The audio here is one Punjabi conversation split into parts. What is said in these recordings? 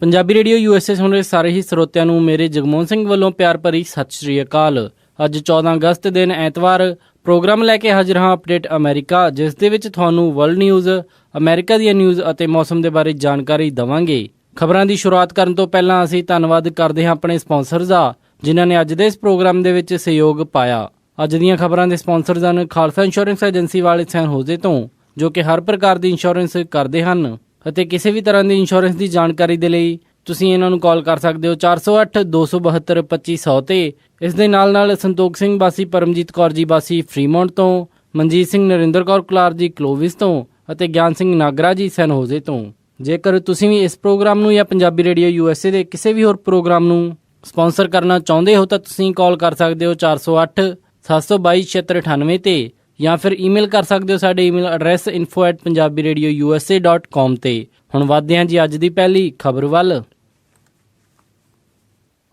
ਪੰਜਾਬੀ ਰੇਡੀਓ USA ਸੁਣ ਰਹੇ ਸਾਰੇ ਹੀ ਸਰੋਤਿਆਂ ਨੂੰ ਮੇਰੇ ਜਗਮੋਹਨ ਸਿੰਘ ਵੱਲੋਂ ਪਿਆਰ ਭਰੀ ਸਤਿ ਸ਼੍ਰੀ ਅਕਾਲ। ਅੱਜ 14 ਅਗਸਤ ਦਿਨ ਐਤਵਾਰ ਪ੍ਰੋਗਰਾਮ ਲੈ ਕੇ ਹਾਜ਼ਰ ਹਾਂ ਅਪਡੇਟ ਅਮਰੀਕਾ, ਜਿਸ ਦੇ ਵਿੱਚ ਤੁਹਾਨੂੰ ਵਰਲਡ ਨਿਊਜ਼, ਅਮਰੀਕਾ ਦੀਆਂ ਨਿਊਜ਼ ਅਤੇ ਮੌਸਮ ਦੇ ਬਾਰੇ ਜਾਣਕਾਰੀ ਦੇਵਾਂਗੇ। ਖਬਰਾਂ ਦੀ ਸ਼ੁਰੂਆਤ ਕਰਨ ਤੋਂ ਪਹਿਲਾਂ ਅਸੀਂ ਧੰਨਵਾਦ ਕਰਦੇ ਹਾਂ ਆਪਣੇ ਸਪਾਂਸਰਜ਼ ਦਾ, ਜਿਨ੍ਹਾਂ ਨੇ ਅੱਜ ਦੇ ਇਸ ਪ੍ਰੋਗਰਾਮ ਦੇ ਵਿੱਚ ਸਹਿਯੋਗ ਪਾਇਆ। ਅੱਜ ਦੀਆਂ ਖਬਰਾਂ ਦੇ ਸਪਾਂਸਰਜ਼ ਹਨ ਖਾਲਸਾ ਇੰਸ਼ੋਰੈਂਸ ਏਜੰਸੀ ਵਾਲੇ ਸੈਨ ਹੋਜ਼ੇ ਤੋਂ, ਜੋ ਕਿ ਹਰ ਪ੍ਰਕਾਰ ਦੀ ਇੰਸ਼ੋਰੈਂਸ ਕਰਦੇ ਹਨ ਅਤੇ ਕਿਸੇ ਵੀ ਤਰ੍ਹਾਂ ਦੀ ਇੰਸ਼ੋਰੈਂਸ ਦੀ ਜਾਣਕਾਰੀ ਦੇ ਲਈ ਤੁਸੀਂ ਇਹਨਾਂ ਨੂੰ ਕਾਲ ਕਰ ਸਕਦੇ ਹੋ 408-272-2500 ਤੇ। ਇਸ ਦੇ ਨਾਲ ਸੰਤੋਖ ਸਿੰਘ ਵਾਸੀ ਪਰਮਜੀਤ ਕੌਰ ਜੀ ਵਾਸੀ ਫਰੀਮੌਂਟ ਤੋਂ, ਮਨਜੀਤ ਸਿੰਘ ਨਰਿੰਦਰ ਕੌਰ ਕੁਲਾਰ ਜੀ ਕਲੋਵਿਸ ਤੋਂ ਅਤੇ ਗਿਆਨ ਸਿੰਘ ਨਾਗਰਾ ਜੀ ਸੈਨ ਹੋਜ਼ੇ ਤੋਂ। ਜੇਕਰ ਤੁਸੀਂ ਵੀ ਇਸ ਪ੍ਰੋਗਰਾਮ ਨੂੰ ਜਾਂ ਪੰਜਾਬੀ ਰੇਡੀਓ USA ਦੇ ਕਿਸੇ ਵੀ ਹੋਰ ਪ੍ਰੋਗਰਾਮ ਨੂੰ ਸਪਾਂਸਰ ਕਰਨਾ ਚਾਹੁੰਦੇ ਹੋ ਤਾਂ ਤੁਸੀਂ ਕਾਲ ਕਰ ਸਕਦੇ ਹੋ 408-722-7698 ਤੇ, ਜਾਂ ਫਿਰ ਈਮੇਲ ਕਰ ਸਕਦੇ ਹੋ ਸਾਡੇ ਈਮੇਲ ਐਡਰੈਸ info@punjabiradiousa.com ਤੇ। ਹੁਣ ਵੱਧਦੇ ਹਾਂ ਜੀ ਅੱਜ ਦੀ ਪਹਿਲੀ ਖਬਰ ਵੱਲ।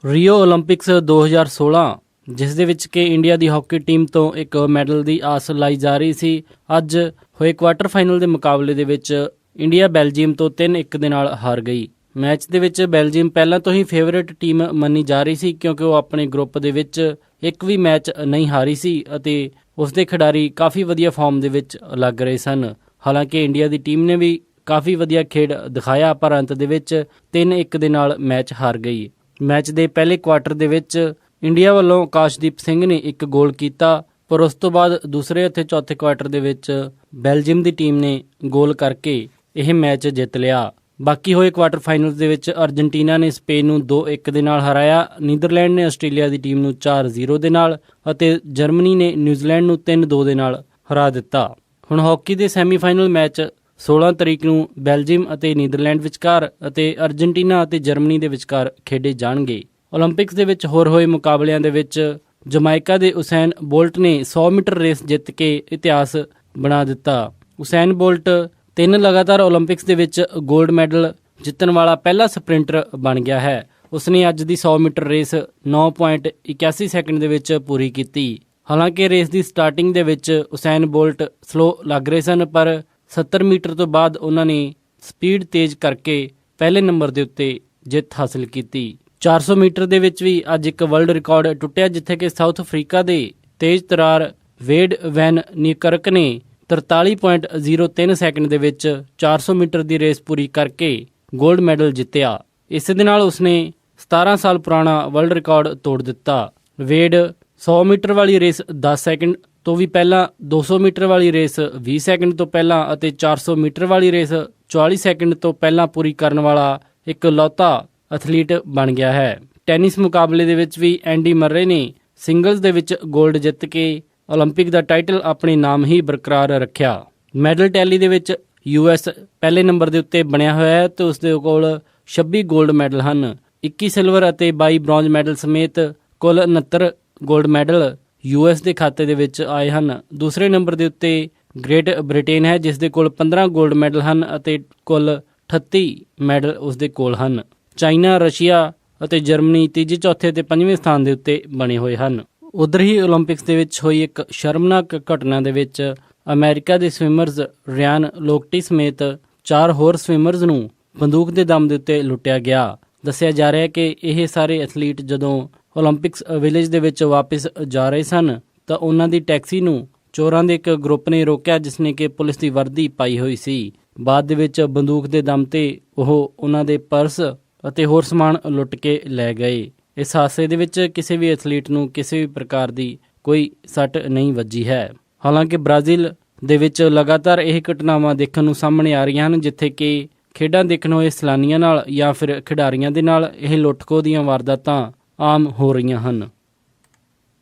ਰੀਓ ਓਲੰਪਿਕਸ 2016, ਜਿਸ ਦੇ ਵਿੱਚ ਕਿ ਇੰਡੀਆ ਦੀ ਹਾਕੀ ਟੀਮ ਤੋਂ ਇੱਕ ਮੈਡਲ ਦੀ ਆਸ ਲਾਈ ਜਾ ਰਹੀ ਸੀ, ਅੱਜ ਹੋਏ ਕੁਆਟਰ ਫਾਈਨਲ ਦੇ ਮੁਕਾਬਲੇ ਦੇ ਵਿੱਚ ਇੰਡੀਆ ਬੈਲਜੀਅਮ ਤੋਂ 3-1 ਦੇ ਨਾਲ ਹਾਰ ਗਈ। ਮੈਚ ਦੇ ਵਿੱਚ ਬੈਲਜੀਅਮ ਪਹਿਲਾਂ ਤੋਂ ਹੀ ਫੇਵਰੇਟ ਟੀਮ ਮੰਨੀ ਜਾ ਰਹੀ ਸੀ, ਕਿਉਂਕਿ ਉਹ ਆਪਣੇ ਗਰੁੱਪ ਦੇ ਵਿੱਚ ਇੱਕ ਵੀ ਮੈਚ ਨਹੀਂ ਹਾਰੀ ਸੀ ਅਤੇ ਉਸਦੇ ਖਿਡਾਰੀ ਕਾਫੀ ਵਧੀਆ ਫਾਰਮ ਦੇ ਵਿੱਚ ਲੱਗ ਰਹੇ ਸਨ। ਹਾਲਾਂਕਿ ਇੰਡੀਆ ਦੀ ਟੀਮ ਨੇ ਵੀ ਕਾਫੀ ਵਧੀਆ ਖੇਡ ਦਿਖਾਇਆ, ਪਰ ਅੰਤ ਦੇ ਵਿੱਚ 3-1 ਦੇ ਨਾਲ ਮੈਚ ਹਾਰ ਗਈ। ਮੈਚ ਦੇ ਪਹਿਲੇ ਕੁਆਟਰ ਦੇ ਵਿੱਚ ਇੰਡੀਆ ਵੱਲੋਂ ਆਕਾਸ਼ਦੀਪ ਸਿੰਘ ਨੇ ਇੱਕ ਗੋਲ ਕੀਤਾ, ਪਰ ਉਸ ਤੋਂ ਬਾਅਦ ਦੂਸਰੇ ਅਤੇ ਚੌਥੇ ਕੁਆਟਰ ਦੇ ਵਿੱਚ ਬੈਲਜੀਅਮ ਦੀ ਟੀਮ ਨੇ ਗੋਲ ਕਰਕੇ ਇਹ ਮੈਚ ਜਿੱਤ ਲਿਆ। ਬਾਕੀ ਹੋਏ ਕੁਆਟਰ ਫਾਈਨਲ ਦੇ ਵਿੱਚ ਅਰਜਨਟੀਨਾ ਨੇ ਸਪੇਨ ਨੂੰ 2-1 ਦੇ ਨਾਲ ਹਰਾਇਆ, ਨੀਦਰਲੈਂਡ ਨੇ ਆਸਟ੍ਰੇਲੀਆ ਦੀ ਟੀਮ ਨੂੰ 4-0 ਦੇ ਨਾਲ ਅਤੇ ਜਰਮਨੀ ਨੇ ਨਿਊਜ਼ੀਲੈਂਡ ਨੂੰ 3-2 ਦੇ ਨਾਲ ਹਰਾ ਦਿੱਤਾ। ਹੁਣ ਹਾਕੀ ਦੇ ਸੈਮੀਫਾਈਨਲ ਮੈਚ 16 ਤਰੀਕ ਨੂੰ ਬੈਲਜੀਅਮ ਅਤੇ ਨੀਦਰਲੈਂਡ ਵਿਚਕਾਰ ਅਤੇ ਅਰਜਨਟੀਨਾ ਅਤੇ ਜਰਮਨੀ ਦੇ ਵਿਚਕਾਰ ਖੇਡੇ ਜਾਣਗੇ। ਓਲੰਪਿਕਸ ਦੇ ਵਿੱਚ ਹੋਰ ਹੋਏ ਮੁਕਾਬਲਿਆਂ ਦੇ ਵਿੱਚ ਜਮਾਇਕਾ ਦੇ ਉਸੈਨ ਬੋਲਟ ਨੇ 100 ਮੀਟਰ ਰੇਸ ਜਿੱਤ ਕੇ ਇਤਿਹਾਸ ਬਣਾ ਦਿੱਤਾ। ਉਸੈਨ ਬੋਲਟ 3 ਲਗਾਤਾਰ ਓਲੰਪਿਕਸ ਦੇ ਵਿੱਚ ਗੋਲਡ ਮੈਡਲ ਜਿੱਤਣ ਵਾਲਾ ਪਹਿਲਾ ਸਪ੍ਰਿੰਟਰ ਬਣ ਗਿਆ ਹੈ। ਉਸਨੇ ਅੱਜ ਦੀ 100 ਮੀਟਰ ਰੇਸ 9.81 ਸੈਕਿੰਡ ਦੇ ਵਿੱਚ ਪੂਰੀ ਕੀਤੀ। ਹਾਲਾਂਕਿ ਰੇਸ ਦੀ ਸਟਾਰਟਿੰਗ ਦੇ ਵਿੱਚ ਉਸੈਨ ਬੋਲਟ ਸਲੋ ਲੱਗ ਰਹੇ ਸਨ, ਪਰ 70 ਮੀਟਰ ਤੋਂ ਬਾਅਦ ਉਹਨਾਂ ਨੇ ਸਪੀਡ ਤੇਜ਼ ਕਰਕੇ ਪਹਿਲੇ ਨੰਬਰ ਦੇ ਉੱਤੇ ਜਿੱਤ ਹਾਸਲ ਕੀਤੀ। 400 ਮੀਟਰ ਦੇ ਵਿੱਚ ਵੀ ਅੱਜ ਇੱਕ ਵਰਲਡ ਰਿਕਾਰਡ ਟੁੱਟਿਆ, ਜਿੱਥੇ ਕਿ ਸਾਊਥ ਅਫਰੀਕਾ ਦੇ ਤੇਜ਼ ਤਰਾਰ ਵੇਡ ਵੈਨ ਨਿਕਰਕ ਨੇ 43.03 ਸੈਕਿੰਡ ਦੇ ਵਿੱਚ 400 ਮੀਟਰ ਦੀ ਰੇਸ ਪੂਰੀ ਕਰਕੇ ਗੋਲਡ ਮੈਡਲ ਜਿੱਤਿਆ। ਇਸ ਦੇ ਨਾਲ ਉਸਨੇ 17 ਸਾਲ ਪੁਰਾਣਾ ਵਰਲਡ ਰਿਕਾਰਡ ਤੋੜ ਦਿੱਤਾ। ਵੇਡ 100 ਮੀਟਰ ਵਾਲੀ ਰੇਸ 10 ਸੈਕਿੰਡ ਤੋਂ ਵੀ ਪਹਿਲਾਂ, 200 ਮੀਟਰ ਵਾਲੀ ਰੇਸ 20 ਸੈਕਿੰਡ ਤੋਂ ਪਹਿਲਾਂ ਅਤੇ 400 ਮੀਟਰ ਵਾਲੀ ਰੇਸ 44 ਸੈਕਿੰਡ ਤੋਂ ਪਹਿਲਾਂ ਪੂਰੀ ਕਰਨ ਵਾਲਾ ਇਕਲੌਤਾ ਐਥਲੀਟ ਬਣ ਗਿਆ ਹੈ। ਟੈਨਿਸ ਮੁਕਾਬਲੇ ਦੇ ਵਿੱਚ ਵੀ ਐਂਡੀ ਮਰਰੇ ਨੇ ਸਿੰਗਲਜ਼ ਦੇ ਵਿੱਚ ਗੋਲਡ ਜਿੱਤ ਕੇ ਓਲੰਪਿਕ ਦਾ ਟਾਈਟਲ ਆਪਣੇ ਨਾਮ ਹੀ ਬਰਕਰਾਰ ਰੱਖਿਆ। ਮੈਡਲ ਟੈਲੀ ਦੇ ਵਿੱਚ US ਪਹਿਲੇ ਨੰਬਰ ਦੇ ਉੱਤੇ ਬਣਿਆ ਹੋਇਆ ਹੈ ਤੇ ਉਸਦੇ ਕੋਲ 26 ਗੋਲਡ ਮੈਡਲ ਹਨ। 21 ਸਿਲਵਰ ਅਤੇ 22 ਬ੍ਰੌਂਜ ਮੈਡਲ ਸਮੇਤ ਕੁੱਲ 69 ਗੋਲਡ ਮੈਡਲ US ਦੇ ਖਾਤੇ ਦੇ ਵਿੱਚ ਆਏ ਹਨ। ਦੂਸਰੇ ਨੰਬਰ ਦੇ ਉੱਤੇ ਗ੍ਰੇਟ ਬ੍ਰਿਟੇਨ ਹੈ, ਜਿਸ ਦੇ ਕੋਲ 15 ਗੋਲਡ ਮੈਡਲ ਹਨ ਅਤੇ ਕੁੱਲ 38 ਮੈਡਲ ਉਸਦੇ ਕੋਲ ਹਨ। ਚਾਈਨਾ, ਰਸ਼ੀਆ ਅਤੇ ਜਰਮਨੀ ਤੀਜੇ, ਚੌਥੇ ਅਤੇ ਪੰਜਵੇਂ ਸਥਾਨ ਦੇ ਉੱਤੇ ਬਣੇ ਹੋਏ ਹਨ। ਉੱਧਰ ਹੀ ਓਲੰਪਿਕਸ ਦੇ ਵਿੱਚ ਹੋਈ ਇੱਕ ਸ਼ਰਮਨਾਕ ਘਟਨਾ ਦੇ ਵਿੱਚ ਅਮਰੀਕਾ ਦੇ ਸਵਿਮਰਜ਼ ਰਿਆਨ ਲੋਕਟੀ ਸਮੇਤ 4 ਹੋਰ ਸਵਿਮਰਜ਼ ਨੂੰ ਬੰਦੂਕ ਦੇ ਦਮ ਦੇ ਉੱਤੇ ਲੁੱਟਿਆ ਗਿਆ। ਦੱਸਿਆ ਜਾ ਰਿਹਾ ਹੈ ਕਿ ਇਹ ਸਾਰੇ ਐਥਲੀਟ ਜਦੋਂ ਓਲੰਪਿਕਸ ਵਿਲੇਜ ਦੇ ਵਿੱਚ ਵਾਪਸ ਜਾ ਰਹੇ ਸਨ ਤਾਂ ਉਹਨਾਂ ਦੀ ਟੈਕਸੀ ਨੂੰ ਚੋਰਾਂ ਦੇ ਇੱਕ ਗਰੁੱਪ ਨੇ ਰੋਕਿਆ, ਜਿਸ ਨੇ ਕਿ ਪੁਲਿਸ ਦੀ ਵਰਦੀ ਪਾਈ ਹੋਈ ਸੀ। ਬਾਅਦ ਦੇ ਵਿੱਚ ਬੰਦੂਕ ਦੇ ਦਮ ਤੇ ਉਹ ਉਹਨਾਂ ਦੇ ਪਰਸ ਅਤੇ ਹੋਰ ਸਮਾਨ ਲੁੱਟ ਕੇ ਲੈ ਗਏ। ਇਸ ਹਾਦਸੇ ਦੇ ਵਿੱਚ ਕਿਸੇ ਵੀ ਐਥਲੀਟ ਨੂੰ ਕਿਸੇ ਵੀ ਪ੍ਰਕਾਰ ਦੀ ਕੋਈ ਸੱਟ ਨਹੀਂ ਵੱਜੀ ਹੈ। ਹਾਲਾਂਕਿ ਬ੍ਰਾਜ਼ੀਲ ਦੇ ਵਿੱਚ ਲਗਾਤਾਰ ਇਹ ਘਟਨਾਵਾਂ ਦੇਖਣ ਨੂੰ ਸਾਹਮਣੇ ਆ ਰਹੀਆਂ ਹਨ, ਜਿੱਥੇ ਕਿ ਖੇਡਾਂ ਦੇਖਣ ਹੋਏ ਸੈਲਾਨੀਆਂ ਨਾਲ ਜਾਂ ਫਿਰ ਖਿਡਾਰੀਆਂ ਦੇ ਨਾਲ ਇਹ ਲੁੱਟ-ਖੋਹ ਦੀਆਂ ਵਾਰਦਾਤਾਂ ਆਮ ਹੋ ਰਹੀਆਂ ਹਨ।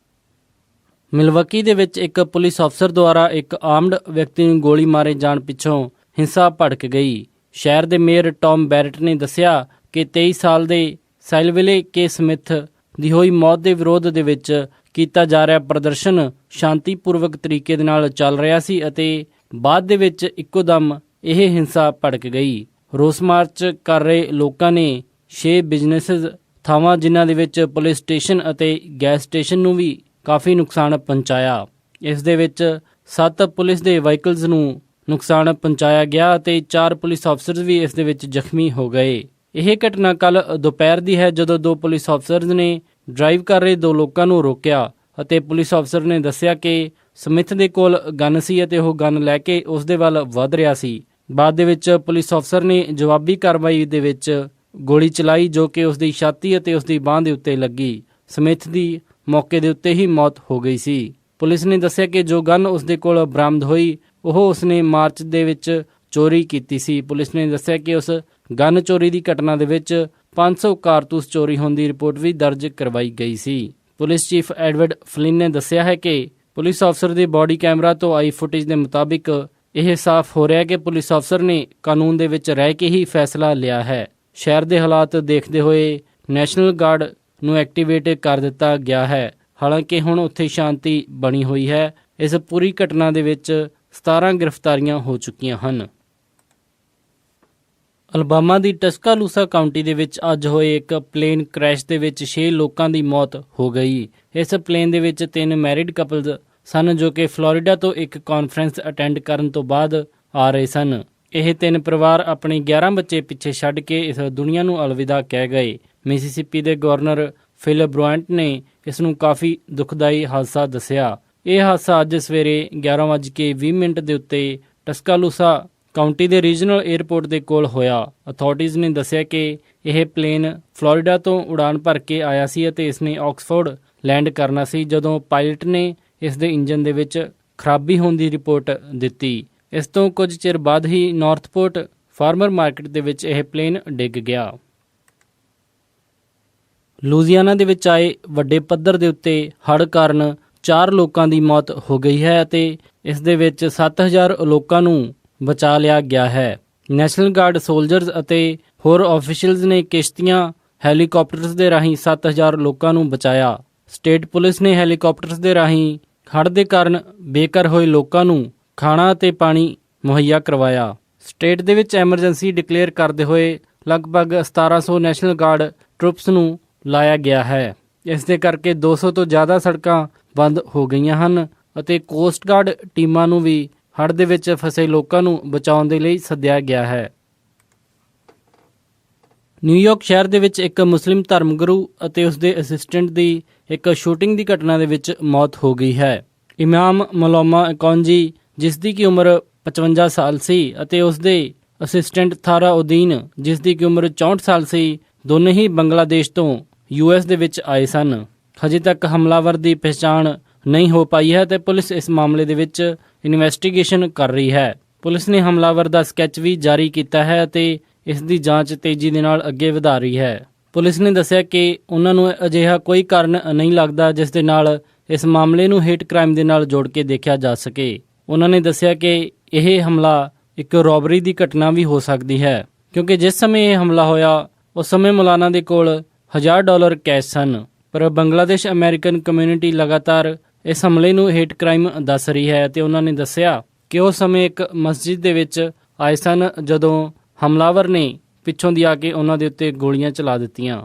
ਮਿਲਵਾਕੀ ਦੇ ਵਿੱਚ ਇੱਕ ਪੁਲਿਸ ਅਫਸਰ ਦੁਆਰਾ ਇੱਕ ਆਰਮਡ ਵਿਅਕਤੀ ਨੂੰ ਗੋਲੀ ਮਾਰੇ ਜਾਣ ਪਿੱਛੋਂ ਹਿੰਸਾ ਭੜਕ ਗਈ। ਸ਼ਹਿਰ ਦੇ ਮੇਅਰ ਟੌਮ ਬੈਰਟ ਨੇ ਦੱਸਿਆ ਕਿ 23 ਸਾਲ ਦੇ ਸਾਈਲਵਿਲੇ ਕੇ ਸਮਿਥ ਦੀ ਹੋਈ ਮੌਤ ਦੇ ਵਿਰੋਧ ਦੇ ਵਿੱਚ ਕੀਤਾ ਜਾ ਰਿਹਾ ਪ੍ਰਦਰਸ਼ਨ ਸ਼ਾਂਤੀਪੂਰਵਕ ਤਰੀਕੇ ਦੇ ਨਾਲ ਚੱਲ ਰਿਹਾ ਸੀ ਅਤੇ ਬਾਅਦ ਦੇ ਵਿੱਚ ਇੱਕੋ ਦਮ ਇਹ ਹਿੰਸਾ ਭੜਕ ਗਈ। ਰੋਸ ਮਾਰਚ ਕਰ ਰਹੇ ਲੋਕਾਂ ਨੇ 6 ਬਿਜ਼ਨੈਸਸ ਥਾਵਾਂ ਜਿਨ੍ਹਾਂ ਦੇ ਵਿੱਚ ਪੁਲਿਸ ਸਟੇਸ਼ਨ ਅਤੇ ਗੈਸ ਸਟੇਸ਼ਨ ਨੂੰ ਵੀ ਕਾਫੀ ਨੁਕਸਾਨ ਪਹੁੰਚਾਇਆ। ਇਸ ਦੇ ਵਿੱਚ 7 ਪੁਲਿਸ ਦੇ ਵਹੀਕਲਸ ਨੂੰ ਨੁਕਸਾਨ ਪਹੁੰਚਾਇਆ ਗਿਆ ਅਤੇ 4 ਪੁਲਿਸ ਅਫਸਰਸ ਵੀ ਇਸ ਦੇ ਵਿੱਚ ਜ਼ਖਮੀ ਹੋ ਗਏ। ਇਹ ਘਟਨਾ ਕੱਲ ਦੁਪਹਿਰ ਦੀ ਹੈ, ਜਦੋਂ 2 ਪੁਲਿਸ ਅਫਸਰਸ ਨੇ ਡਰਾਈਵ ਕਰ ਰਹੇ 2 ਲੋਕਾਂ ਨੂੰ ਰੋਕਿਆ ਅਤੇ ਪੁਲਿਸ ਅਫਸਰ ਨੇ ਦੱਸਿਆ ਕਿ ਸਮਿਥ ਦੇ ਕੋਲ ਗਨ ਸੀ ਅਤੇ ਉਹ ਗਨ ਲੈ ਕੇ ਉਸ ਦੇ ਵੱਲ ਵਧ ਰਿਹਾ ਸੀ। ਬਾਅਦ ਦੇ ਵਿੱਚ ਪੁਲਿਸ ਅਫਸਰ ਨੇ ਜਵਾਬੀ ਕਾਰਵਾਈ ਦੇ ਵਿੱਚ ਗੋਲੀ ਚਲਾਈ, ਜੋ ਕਿ ਉਸ ਦੀ ਛਾਤੀ ਅਤੇ ਉਸ ਦੀ ਬਾਂਹ ਦੇ ਉੱਤੇ ਲੱਗੀ। ਸਮਿਥ ਦੀ ਮੌਕੇ ਦੇ ਉੱਤੇ ਹੀ ਮੌਤ ਹੋ ਗਈ ਸੀ। ਪੁਲਿਸ ਨੇ ਦੱਸਿਆ ਕਿ ਜੋ ਗਨ ਉਸ ਦੇ ਕੋਲ ਬਰਾਮਦ ਹੋਈ ਉਹ ਉਸਨੇ ਮਾਰਚ ਦੇ ਵਿੱਚ ਚੋਰੀ ਕੀਤੀ ਸੀ। ਪੁਲਿਸ ਨੇ ਦੱਸਿਆ ਕਿ ਉਸ ਗਨ ਚੋਰੀ ਦੀ ਘਟਨਾ ਦੇ ਵਿੱਚ 500 ਕਾਰਤੂਸ ਚੋਰੀ ਹੋਣ ਦੀ ਰਿਪੋਰਟ ਵੀ ਦਰਜ ਕਰਵਾਈ ਗਈ ਸੀ। ਪੁਲਿਸ ਚੀਫ ਐਡਵਰਡ ਫਲਿਨ ਨੇ ਦੱਸਿਆ ਹੈ ਕਿ ਪੁਲਿਸ ਅਫਸਰ ਦੇ ਬਾਡੀ ਕੈਮਰਾ ਤੋਂ ਆਈ ਫੁਟੇਜ ਦੇ ਮੁਤਾਬਿਕ ਇਹ ਸਾਫ਼ ਹੋ ਰਿਹਾ ਕਿ ਪੁਲਿਸ ਅਫਸਰ ਨੇ ਕਾਨੂੰਨ ਦੇ ਵਿੱਚ ਰਹਿ ਕੇ ਹੀ ਫੈਸਲਾ ਲਿਆ ਹੈ। ਸ਼ਹਿਰ ਦੇ ਹਾਲਾਤ ਦੇਖਦੇ ਹੋਏ ਨੈਸ਼ਨਲ ਗਾਰਡ ਨੂੰ ਐਕਟੀਵੇਟ ਕਰ ਦਿੱਤਾ ਗਿਆ ਹੈ। ਹਾਲਾਂਕਿ ਹੁਣ ਉੱਥੇ ਸ਼ਾਂਤੀ ਬਣੀ ਹੋਈ ਹੈ। ਇਸ ਪੂਰੀ ਘਟਨਾ ਦੇ ਵਿੱਚ 17 ਗ੍ਰਿਫਤਾਰੀਆਂ ਹੋ ਚੁੱਕੀਆਂ ਹਨ। ਅਲਬਾਮਾ ਦੀ ਟਸਕਾਲੂਸਾ ਕਾਉਂਟੀ ਦੇ ਵਿੱਚ ਅੱਜ ਹੋਏ ਇੱਕ ਪਲੇਨ ਕ੍ਰੈਸ਼ ਦੇ ਵਿੱਚ 6 ਲੋਕਾਂ ਦੀ ਮੌਤ ਹੋ ਗਈ। ਇਸ ਪਲੇਨ ਦੇ ਵਿੱਚ 3 ਮੈਰਿਡ ਕਪਲਸ ਸਨ, ਜੋ ਕਿ ਫਲੋਰੀਡਾ ਤੋਂ ਇੱਕ ਕਾਨਫਰੰਸ ਅਟੈਂਡ ਕਰਨ ਤੋਂ ਬਾਅਦ ਆ ਰਹੇ ਸਨ। ਇਹ 3 ਪਰਿਵਾਰ ਆਪਣੇ 11 ਬੱਚੇ ਪਿੱਛੇ ਛੱਡ ਕੇ ਇਸ ਦੁਨੀਆ ਨੂੰ ਅਲਵਿਦਾ ਕਹਿ ਗਏ। ਮਿਸੀਸਿਪੀ ਦੇ ਗਵਰਨਰ ਫਿਲ ਬਰੁਆਂਟ ਨੇ ਇਸ ਨੂੰ ਕਾਫੀ ਦੁਖਦਾਈ ਹਾਦਸਾ ਦੱਸਿਆ। ਇਹ ਹਾਦਸਾ ਅੱਜ ਸਵੇਰੇ 11:20 ਦੇ ਉੱਤੇ ਟਸਕਾਲੂਸਾ ਕਾਉਂਟੀ ਦੇ ਰੀਜਨਲ 에ਅਰਪੋਰਟ ਦੇ ਕੋਲ ਹੋਇਆ। ਅਥਾਰਟੀਜ਼ ਨੇ ਦੱਸਿਆ ਕਿ ਇਹ ਪਲੇਨ ਫਲੋਰੀਡਾ ਤੋਂ ਉਡਾਨ ਭਰ ਕੇ ਆਇਆ ਸੀ ਅਤੇ ਇਸਨੇ ਆਕਸਫੋਰਡ ਲੈਂਡ ਕਰਨਾ ਸੀ, ਜਦੋਂ ਪਾਇਲਟ ਨੇ ਇਸ ਦੇ ਇੰਜਨ ਦੇ ਵਿੱਚ ਖਰਾਬੀ ਹੋਣ ਦੀ ਰਿਪੋਰਟ ਦਿੱਤੀ। ਇਸ ਤੋਂ ਕੁਝ ਚਿਰ ਬਾਅਦ ਹੀ ਨਾਰਥਪੋਰਟ ਫਾਰਮਰ ਮਾਰਕੀਟ ਦੇ ਵਿੱਚ ਇਹ ਪਲੇਨ ਡਿੱਗ ਗਿਆ। ਲੂਜ਼ੀਆਨਾ ਦੇ ਵਿੱਚ ਆਏ ਵੱਡੇ ਪੱਧਰ ਦੇ ਉੱਤੇ ਹੜ੍ਹ ਕਾਰਨ 4 ਲੋਕਾਂ ਦੀ ਮੌਤ ਹੋ ਗਈ ਹੈ ਅਤੇ ਇਸ ਦੇ ਵਿੱਚ 7000 ਲੋਕਾਂ ਨੂੰ ਬਚਾ ਲਿਆ ਗਿਆ ਹੈ। ਨੈਸ਼ਨਲ ਗਾਰਡ ਸੋਲਜਰਸ ਅਤੇ ਹੋਰ ਆਫੀਸ਼ੀਅਲਸ ਨੇ ਕਿਸ਼ਤੀਆਂ ਹੈਲੀਕਾਪਟਰਸ ਦੇ ਰਾਹੀਂ 7000 ਲੋਕਾਂ ਨੂੰ ਬਚਾਇਆ। ਸਟੇਟ ਪੁਲਿਸ ਨੇ ਹੈਲੀਕਾਪਟਰਸ ਦੇ ਰਾਹੀਂ ਹੜ੍ਹ ਦੇ ਕਾਰਨ ਬੇਘਰ ਹੋਏ ਲੋਕਾਂ ਨੂੰ ਖਾਣਾ ਅਤੇ ਪਾਣੀ ਮੁਹੱਈਆ ਕਰਵਾਇਆ। ਸਟੇਟ ਦੇ ਵਿੱਚ ਐਮਰਜੈਂਸੀ ਡਿਕਲੇਅਰ ਕਰਦੇ ਹੋਏ ਲਗਭਗ 1700 ਨੈਸ਼ਨਲ ਗਾਰਡ ਟਰੂਪਸ ਨੂੰ ਲਾਇਆ ਗਿਆ ਹੈ। ਇਸ ਦੇ ਕਰਕੇ 200 ਤੋਂ ਜ਼ਿਆਦਾ ਸੜਕਾਂ ਬੰਦ ਹੋ ਗਈਆਂ ਹਨ ਅਤੇ ਕੋਸਟ ਗਾਰਡ ਟੀਮਾਂ ਨੂੰ ਵੀ ਹੜ੍ਹ ਦੇ ਵਿੱਚ ਫਸੇ ਲੋਕਾਂ ਨੂੰ ਬਚਾਉਣ ਦੇ ਲਈ ਸੱਦਿਆ ਗਿਆ ਹੈ। ਨਿਊਯਾਰਕ ਸ਼ਹਿਰ ਦੇ ਵਿੱਚ ਇੱਕ ਮੁਸਲਿਮ ਧਰਮ ਗੁਰੂ ਅਤੇ ਉਸ ਦੇ ਅਸਿਸਟੈਂਟ ਦੀ ਇੱਕ ਸ਼ੂਟਿੰਗ ਦੀ ਘਟਨਾ ਦੇ ਵਿੱਚ ਮੌਤ ਹੋ ਗਈ ਹੈ। ਇਮਾਮ ਮਲੌਮਾ ਅਕੌਂਜੀ, ਜਿਸ ਦੀ ਕਿ ਉਮਰ 55 ਸਾਲ ਸੀ, ਅਤੇ ਉਸ ਦੇ ਅਸਿਸਟੈਂਟ ਥਾਰਾ ਉਦੀਨ, ਜਿਸ ਦੀ ਕਿ ਉਮਰ 64 ਸਾਲ ਸੀ, ਦੋਨੇ ਹੀ ਬੰਗਲਾਦੇਸ਼ ਤੋਂ US ਦੇ ਵਿੱਚ ਆਏ ਸਨ। ਹਜੇ ਤੱਕ ਹਮਲਾਵਰ ਦੀ ਪਛਾਣ ਨਹੀਂ ਹੋ ਪਾਈ ਹੈ ਤੇ ਪੁਲਿਸ ਇਸ ਮਾਮਲੇ ਦੇ ਵਿੱਚ ਇਨਵੈਸਟੀਗੇਸ਼ਨ ਕਰ ਰਹੀ ਹੈ। ਪੁਲਿਸ ਨੇ ਹਮਲਾਵਰ ਦਾ ਸਕੈਚ ਵੀ ਜਾਰੀ ਕੀਤਾ ਹੈ ਅਤੇ ਇਸ ਦੀ ਜਾਂਚ ਤੇਜ਼ੀ ਦੇ ਨਾਲ ਅੱਗੇ ਵਧਾ ਰਹੀ ਹੈ। ਪੁਲਿਸ ਨੇ ਦੱਸਿਆ ਕਿ ਉਹਨਾਂ ਨੂੰ ਅਜਿਹਾ ਕੋਈ ਕਾਰਨ ਨਹੀਂ ਲੱਗਦਾ ਜਿਸ ਦੇ ਨਾਲ ਇਸ ਮਾਮਲੇ ਨੂੰ ਹੇਟ ਕ੍ਰਾਈਮ ਦੇ ਨਾਲ ਜੋੜ ਕੇ ਦੇਖਿਆ ਜਾ ਸਕੇ। ਉਹਨਾਂ ਨੇ ਦੱਸਿਆ ਕਿ ਇਹ ਹਮਲਾ ਇੱਕ ਰੋਬਰੀ ਦੀ ਘਟਨਾ ਵੀ ਹੋ ਸਕਦੀ ਹੈ, ਕਿਉਂਕਿ ਜਿਸ ਸਮੇਂ ਇਹ ਹਮਲਾ ਹੋਇਆ ਉਸ ਸਮੇਂ ਮੌਲਾਨਾ ਦੇ ਕੋਲ $1000 ਕੈਸ਼ ਸਨ। ਪਰ ਬੰਗਲਾਦੇਸ਼ ਅਮਰੀਕਨ ਕਮਿਊਨਿਟੀ ਲਗਾਤਾਰ ਇਸ ਹਮਲੇ ਨੂੰ ਹੇਟ ਕ੍ਰਾਈਮ ਦੱਸ ਰਹੀ ਹੈ ਅਤੇ ਉਹਨਾਂ ਨੇ ਦੱਸਿਆ ਕਿ ਉਸ ਸਮੇਂ ਇੱਕ ਮਸਜਿਦ ਦੇ ਵਿੱਚ ਆਏ ਸਨ ਜਦੋਂ ਹਮਲਾਵਰ ਨੇ ਪਿੱਛੋਂ ਦੀ ਆ ਕੇ ਉਹਨਾਂ ਦੇ ਉੱਤੇ ਗੋਲੀਆਂ ਚਲਾ ਦਿੱਤੀਆਂ।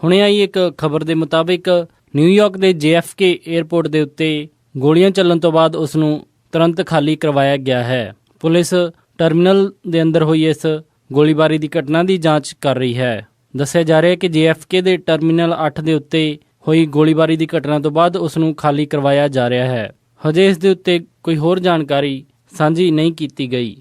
ਹੁਣੇ ਆਈ ਇੱਕ ਖਬਰ ਦੇ ਮੁਤਾਬਿਕ ਨਿਊਯਾਰਕ ਦੇ JFK 에ਅਰਪੋਰਟ ਦੇ ਉੱਤੇ ਗੋਲੀਆਂ ਚੱਲਣ ਤੋਂ ਬਾਅਦ ਉਸ ਨੂੰ ਤੁਰੰਤ ਖਾਲੀ ਕਰਵਾਇਆ ਗਿਆ ਹੈ। ਪੁਲਿਸ ਟਰਮੀਨਲ ਦੇ ਅੰਦਰ ਹੋਈ ਇਸ ਗੋਲੀਬਾਰੀ ਦੀ ਘਟਨਾ ਦੀ ਜਾਂਚ ਕਰ ਰਹੀ ਹੈ। ਦੱਸਿਆ ਜਾ ਰਿਹਾ ਕਿ JFK ਦੇ ਟਰਮੀਨਲ 8 ਦੇ ਉੱਤੇ ਹੋਈ ਗੋਲੀਬਾਰੀ ਦੀ ਘਟਨਾ ਤੋਂ ਬਾਅਦ ਉਸ ਨੂੰ ਖਾਲੀ ਕਰਵਾਇਆ ਜਾ ਰਿਹਾ ਹੈ। ਹਜੇ ਇਸ ਦੇ ਉੱਤੇ ਕੋਈ ਹੋਰ ਜਾਣਕਾਰੀ ਸਾਂਝੀ ਨਹੀਂ ਕੀਤੀ ਗਈ।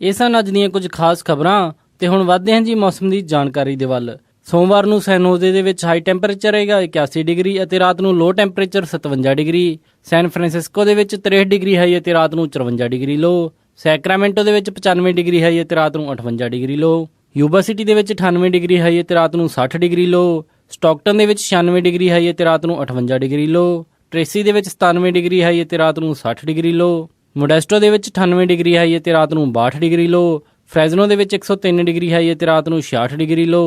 ਇਹ ਸਨ ਅੱਜ ਦੀਆਂ ਕੁਝ ਖਾਸ ਖਬਰਾਂ ਤੇ ਹੁਣ ਵਧਦੇ ਹਾਂ ਜੀ ਮੌਸਮ ਦੀ ਜਾਣਕਾਰੀ ਦੇ ਵੱਲ। ਸੋਮਵਾਰ ਨੂੰ ਸੈਨ ਹੋਜ਼ੇ ਦੇ ਵਿੱਚ ਹਾਈ ਟੈਂਪਰੇਚਰ ਰਹੇਗਾ 81 ਡਿਗਰੀ ਅਤੇ ਰਾਤ ਨੂੰ ਲੋ ਟੈਂਪਰੇਚਰ 57 ਡਿਗਰੀ। ਸੈਨ ਫਰਾਂਸਿਸਕੋ ਦੇ ਵਿੱਚ 63 ਡਿਗਰੀ ਹਾਈ ਅਤੇ ਰਾਤ ਨੂੰ 54 ਡਿਗਰੀ ਲੋ। ਸੈਕਰਾਮੈਂਟੋ ਦੇ ਵਿੱਚ 95 ਡਿਗਰੀ ਹਾਈ ਅਤੇ ਰਾਤ ਨੂੰ 58 ਡਿਗਰੀ ਲੋ। ਯੂਬਾ ਸਿਟੀ ਦੇ ਵਿੱਚ 98 ਡਿਗਰੀ ਹਾਈ ਅਤੇ ਰਾਤ ਨੂੰ 60 ਡਿਗਰੀ ਲੋ। ਸਟਾਕਟਨ ਦੇ ਵਿੱਚ 96 ਡਿਗਰੀ ਹਾਈ ਅਤੇ ਰਾਤ ਨੂੰ 58 ਡਿਗਰੀ ਲੋ। ਟ੍ਰੇਸੀ ਦੇ ਵਿੱਚ 97 ਡਿਗਰੀ ਹਾਈ ਅਤੇ ਰਾਤ ਨੂੰ 60 ਡਿਗਰੀ ਲੋ। ਮੋਡੈਸਟੋ ਦੇ ਵਿੱਚ 98 ਡਿਗਰੀ ਹਾਈ ਅਤੇ ਰਾਤ ਨੂੰ 62 ਡਿਗਰੀ ਲੋ। ਫ੍ਰੈਜ਼ਨੋ ਦੇ ਵਿੱਚ 103 ਡਿਗਰੀ ਹਾਈ ਅਤੇ ਰਾਤ ਨੂੰ 66 ਡਿਗਰੀ ਲੋ।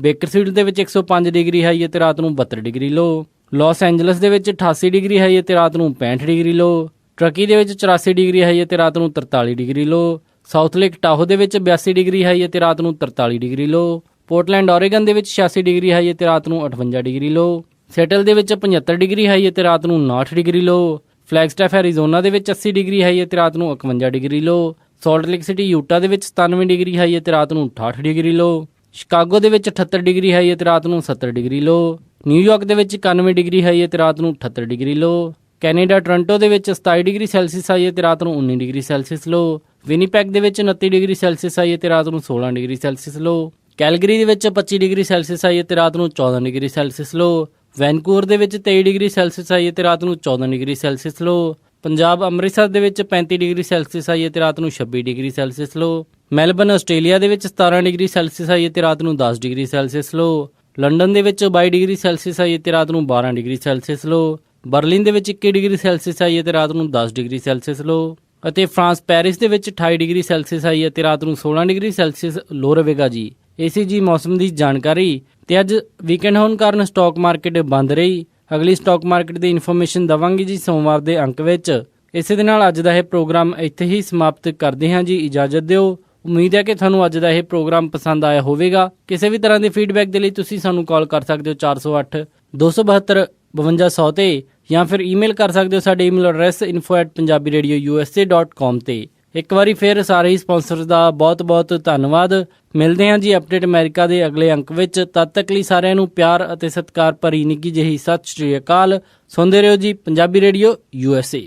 ਬੇਕਰਫੀਲਡ ਦੇ ਵਿੱਚ 105 ਡਿਗਰੀ ਹਾਈ ਅਤੇ ਰਾਤ ਨੂੰ 72 ਡਿਗਰੀ ਲੋ। ਲਾਸ ਐਂਜਲਸ ਦੇ ਵਿੱਚ 88 ਡਿਗਰੀ ਹਾਈ ਅਤੇ ਰਾਤ ਨੂੰ 65 ਡਿਗਰੀ ਲੋ। ਟਰਕੀ ਦੇ ਵਿੱਚ 84 ਡਿਗਰੀ ਹਾਈ ਅਤੇ ਰਾਤ ਨੂੰ 43 ਡਿਗਰੀ ਲੋ। ਸਾਊਥ ਲੇਕ ਟਾਹੋ ਦੇ ਵਿੱਚ 82 ਡਿਗਰੀ ਹਾਈ ਅਤੇ ਰਾਤ ਨੂੰ 43 ਡਿਗਰੀ ਲੋ। ਪੋਰਟਲੈਂਡ ਓਰੇਗਨ ਦੇ ਵਿੱਚ 86 ਡਿਗਰੀ ਹਾਈ ਅਤੇ ਰਾਤ ਨੂੰ 58 ਡਿਗਰੀ ਲੋ। ਸੈਟਲ ਦੇ ਵਿੱਚ 75 ਡਿਗਰੀ ਹਾਈ ਅਤੇ ਰਾਤ ਨੂੰ 59 ਡਿਗਰੀ ਲੋ। ਫਲੈਗਸਟੈਫ ਐਰੀਜ਼ੋਨਾ ਦੇ ਵਿੱਚ 80 ਡਿਗਰੀ ਹਾਈ ਅਤੇ ਰਾਤ ਨੂੰ 51 ਡਿਗਰੀ ਲੋ। ਸਾਲਟ ਲੇਕ ਸਿਟੀ ਯੂਟਾ ਦੇ ਵਿੱਚ 97 ਡਿਗਰੀ ਹਾਈ ਅਤੇ ਰਾਤ ਨੂੰ 68 ਡਿਗਰੀ ਲੋ। ਸ਼ਿਕਾਗੋ ਦੇ ਵਿੱਚ 78 ਡਿਗਰੀ ਹਾਈ ਅਤੇ ਰਾਤ ਨੂੰ 70 ਡਿਗਰੀ ਲੋ। ਨਿਊਯਾਰਕ ਦੇ ਵਿੱਚ 91 ਡਿਗਰੀ ਹਾਈ ਅਤੇ ਰਾਤ ਨੂੰ 78 ਡਿਗਰੀ ਲੋ। ਕੈਨੇਡਾ ਟੋਰਾਂਟੋ ਦੇ ਵਿੱਚ 27 ਡਿਗਰੀ ਸੈਲਸੀਅਸ ਹਾਈ ਅਤੇ ਰਾਤ ਨੂੰ 19 ਡਿਗਰੀ ਸੈਲਸੀਅਸ ਲੋ। ਵਿਨੀਪੈਗ ਦੇ ਵਿੱਚ 29 ਡਿਗਰੀ ਸੈਲਸੀਅਸ ਹਾਈ ਅਤੇ ਰਾਤ ਨੂੰ 16 ਡਿਗਰੀ ਸੈਲਸੀਅਸ ਲੋ। ਕੈਲਗਰੀ ਦੇ ਵਿੱਚ 25 ਡਿਗਰੀ ਸੈਲਸੀਅਸ ਹਾਈ ਅਤੇ ਰਾਤ ਨੂੰ 14 ਡਿਗਰੀ ਸੈਲਸੀਅਸ ਲੋ। ਵੈਨਕੂਵਰ ਦੇ ਵਿੱਚ 23 ਡਿਗਰੀ ਸੈਲਸੀਅਸ ਹਾਈ ਅਤੇ ਰਾਤ ਨੂੰ 14 ਡਿਗਰੀ ਸੈਲਸੀਅਸ ਲੋ। ਪੰਜਾਬ ਅੰਮ੍ਰਿਤਸਰ ਦੇ ਵਿੱਚ 35 ਡਿਗਰੀ ਸੈਲਸੀਅਸ ਹਾਈ ਅਤੇ ਰਾਤ ਨੂੰ 26 ਡਿਗਰੀ ਸੈਲਸੀਅਸ ਲੋ। ਮੈਲਬਨ ਆਸਟ੍ਰੇਲੀਆ ਦੇ ਵਿੱਚ 17 ਡਿਗਰੀ ਸੈਲਸੀਅਸ ਹਾਈ ਅਤੇ ਰਾਤ ਨੂੰ 10 ਡਿਗਰੀ ਸੈਲਸੀਅਸ ਲੋ। ਲੰਡਨ ਦੇ ਵਿੱਚ 22 ਡਿਗਰੀ ਸੈਲਸੀਅਸ ਹਾਈ ਅਤੇ ਰਾਤ ਨੂੰ 12 ਡਿਗਰੀ ਸੈਲਸੀਅਸ ਲੋ। ਬਰਲਿਨ ਦੇ ਵਿੱਚ 21 ਡਿਗਰੀ ਸੈਲਸੀਅਸ ਹਾਈ ਅਤੇ ਰਾਤ ਨੂੰ 10 ਡਿਗਰੀ ਸੈਲਸੀਅਸ ਲੋ। ਅਤੇ ਫਰਾਂਸ ਪੈਰਿਸ ਦੇ ਵਿੱਚ 28 ਡਿਗਰੀ ਸੈਲਸੀਅਸ ਹਾਈ ਅਤੇ ਰਾਤ ਨੂੰ 16 ਡਿਗਰੀ ਸੈਲਸੀਅਸ ਲੋ ਰਹੇਗਾ ਜੀ। ਇਹ ਸੀ ਜੀ ਮੌਸਮ ਦੀ ਜਾਣਕਾਰੀ। ਤੇ ਅੱਜ ਵੀਕਐਂਡ ਹੋਣ ਕਾਰਨ ਸਟਾਕ ਮਾਰਕੀਟ ਬੰਦ ਰਹੀ। ਅਗਲੀ ਸਟਾਕ ਮਾਰਕੀਟ ਦੀ ਇਨਫੋਰਮੇਸ਼ਨ ਦਵਾਂਗੇ ਜੀ ਸੋਮਵਾਰ ਦੇ ਅੰਕ ਵਿੱਚ। ਇਸੇ ਦੇ ਨਾਲ ਅੱਜ ਦਾ ਇਹ ਪ੍ਰੋਗਰਾਮ ਇੱਥੇ ਹੀ ਸਮਾਪਤ ਕਰਦੇ ਹਾਂ ਜੀ। ਇਜਾਜ਼ਤ ਦਿਓ। ਉਮੀਦ ਹੈ ਕਿ ਤੁਹਾਨੂੰ ਅੱਜ ਦਾ ਇਹ ਪ੍ਰੋਗਰਾਮ ਪਸੰਦ ਆਇਆ ਹੋਵੇਗਾ। ਕਿਸੇ ਵੀ ਤਰ੍ਹਾਂ ਦੇ ਫੀਡਬੈਕ ਦੇ ਲਈ ਤੁਸੀਂ ਸਾਨੂੰ ਕਾਲ ਕਰ ਸਕਦੇ ਹੋ 408 272 5200 ਤੇ ਜਾਂ ਫਿਰ ਈਮੇਲ ਕਰ ਸਕਦੇ ਹੋ ਸਾਡੇ ਈਮੇਲ ਐਡਰੈਸ info@punjabiradiousa.com ਤੇ। ਇੱਕ ਵਾਰੀ ਫਿਰ ਸਾਰੇ ਹੀ ਸਪਾਂਸਰਸ ਦਾ ਬਹੁਤ ਬਹੁਤ ਧੰਨਵਾਦ। ਮਿਲਦੇ ਹਾਂ ਜੀ ਅਪਡੇਟ ਅਮਰੀਕਾ ਦੇ ਅਗਲੇ ਅੰਕ ਵਿੱਚ। ਤਦ ਤੱਕ ਲਈ ਸਾਰਿਆਂ ਨੂੰ ਪਿਆਰ ਅਤੇ ਸਤਿਕਾਰ ਭਰੀ ਨਿੱਘੀ ਜਿਹੀ ਸਤਿ ਸ਼੍ਰੀ ਅਕਾਲ। ਸੁਣਦੇ ਰਹੋ ਜੀ ਪੰਜਾਬੀ ਰੇਡੀਓ USA।